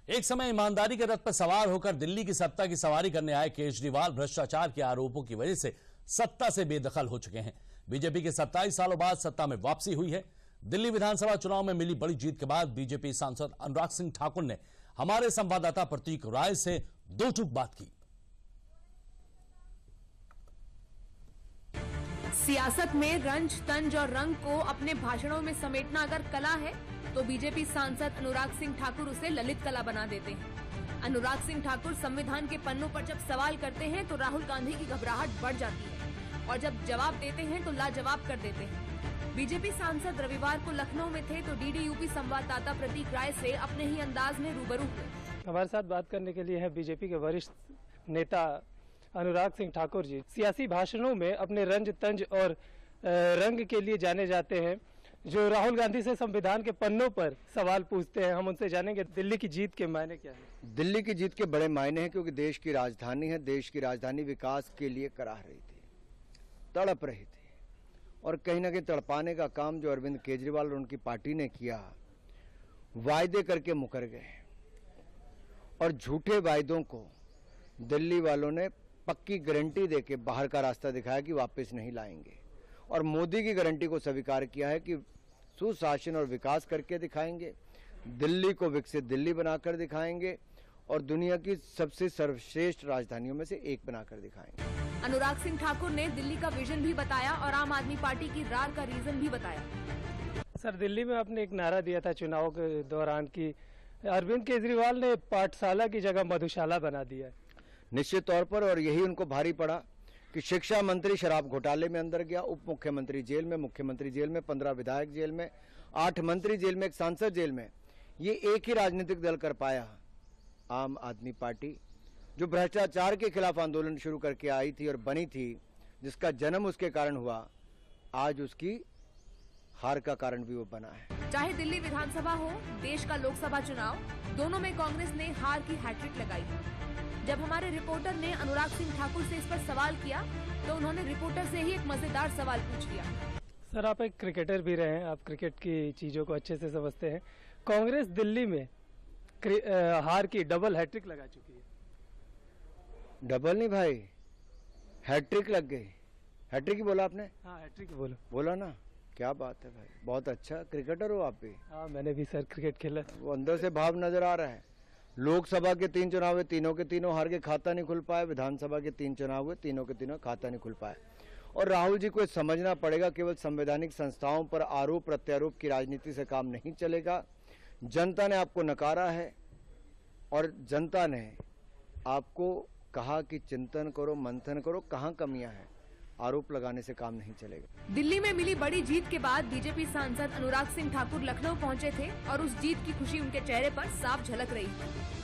एक समय ईमानदारी के रथ पर सवार होकर दिल्ली की सत्ता की सवारी करने आए केजरीवाल भ्रष्टाचार के आरोपों की वजह से सत्ता से बेदखल हो चुके हैं। बीजेपी के 27 सालों बाद सत्ता में वापसी हुई है। दिल्ली विधानसभा चुनाव में मिली बड़ी जीत के बाद बीजेपी सांसद अनुराग सिंह ठाकुर ने हमारे संवाददाता प्रतीक राय से दो टूक बात की। सियासत में रंज, तंज और रंग को अपने भाषणों में समेटना अगर कला है तो बीजेपी सांसद अनुराग सिंह ठाकुर उसे ललित कला बना देते हैं। अनुराग सिंह ठाकुर संविधान के पन्नों पर जब सवाल करते हैं तो राहुल गांधी की घबराहट बढ़ जाती है और जब जवाब देते हैं तो लाजवाब कर देते हैं। बीजेपी सांसद रविवार को लखनऊ में थे तो डीडी यूपी संवाददाता प्रतीक राय से अपने ही अंदाज में रूबरू हुए। हमारे साथ बात करने के लिए है बीजेपी के वरिष्ठ नेता अनुराग सिंह ठाकुर जी। सियासी भाषणों में अपने रंज, तंज और रंग के लिए जाने जाते हैं, जो राहुल गांधी से संविधान के पन्नों पर सवाल पूछते हैं। हम उनसे जानेंगे दिल्ली की जीत के मायने क्या है। दिल्ली की जीत के बड़े मायने हैं क्योंकि देश की राजधानी है। देश की राजधानी विकास के लिए कराह रही थी, तड़प रही थी और कहीं ना कहीं तड़पाने का काम जो अरविंद केजरीवाल और उनकी पार्टी ने किया, वायदे करके मुकर गए और झूठे वायदों को दिल्ली वालों ने पक्की गारंटी देके बाहर का रास्ता दिखाया कि वापस नहीं लाएंगे और मोदी की गारंटी को स्वीकार किया है कि सुशासन और विकास करके दिखाएंगे, दिल्ली को विकसित दिल्ली बनाकर दिखाएंगे और दुनिया की सबसे सर्वश्रेष्ठ राजधानियों में से एक बनाकर दिखाएंगे। अनुराग सिंह ठाकुर ने दिल्ली का विजन भी बताया और आम आदमी पार्टी की रार का रीजन भी बताया। सर, दिल्ली में आपने एक नारा दिया था चुनाव के दौरान कि अरविंद केजरीवाल ने पाठशाला की जगह मधुशाला बना दिया है। निश्चित तौर पर, और यही उनको भारी पड़ा कि शिक्षा मंत्री शराब घोटाले में अंदर गया, उप मुख्यमंत्री जेल में, मुख्यमंत्री जेल में, 15 विधायक जेल में, 8 मंत्री जेल में, एक सांसद जेल में। ये एक ही राजनीतिक दल कर पाया, आम आदमी पार्टी, जो भ्रष्टाचार के खिलाफ आंदोलन शुरू करके आई थी और बनी थी, जिसका जन्म उसके कारण हुआ, आज उसकी हार का कारण भी वो बना है। चाहे दिल्ली विधानसभा हो, देश का लोकसभा चुनाव, दोनों में कांग्रेस ने हार की हैट्रिक लगाई। जब हमारे रिपोर्टर ने अनुराग सिंह ठाकुर से इस पर सवाल किया तो उन्होंने रिपोर्टर से ही एक मजेदार सवाल पूछ लिया। सर, आप एक क्रिकेटर भी रहे हैं, आप क्रिकेट की चीजों को अच्छे से समझते हैं। कांग्रेस दिल्ली में हार की डबल हैट्रिक लगा चुकी है। डबल नहीं भाई, हैट्रिक लग गई। हैट्रिक ही बोला आपने? हाँ, हैट्रिक ही बोला ना। क्या बात है भाई, बहुत अच्छा क्रिकेटर हो आप भी। हाँ, मैंने भी सर क्रिकेट खेला। वो अंदर से भाव नजर आ रहा है। लोकसभा के 3 चुनाव हुए, तीनों के तीनों हार के खाता नहीं खुल पाए। विधानसभा के 3 चुनाव हुए, तीनों के तीनों खाता नहीं खुल पाए। और राहुल जी को समझना पड़ेगा, केवल संवैधानिक संस्थाओं पर आरोप प्रत्यारोप की राजनीति से काम नहीं चलेगा। जनता ने आपको नकारा है और जनता ने आपको कहा कि चिंतन करो, मंथन करो, कहाँ कमियां हैं। आरोप लगाने से काम नहीं चलेगा। दिल्ली में मिली बड़ी जीत के बाद बीजेपी सांसद अनुराग सिंह ठाकुर लखनऊ पहुंचे थे और उस जीत की खुशी उनके चेहरे पर साफ झलक रही है।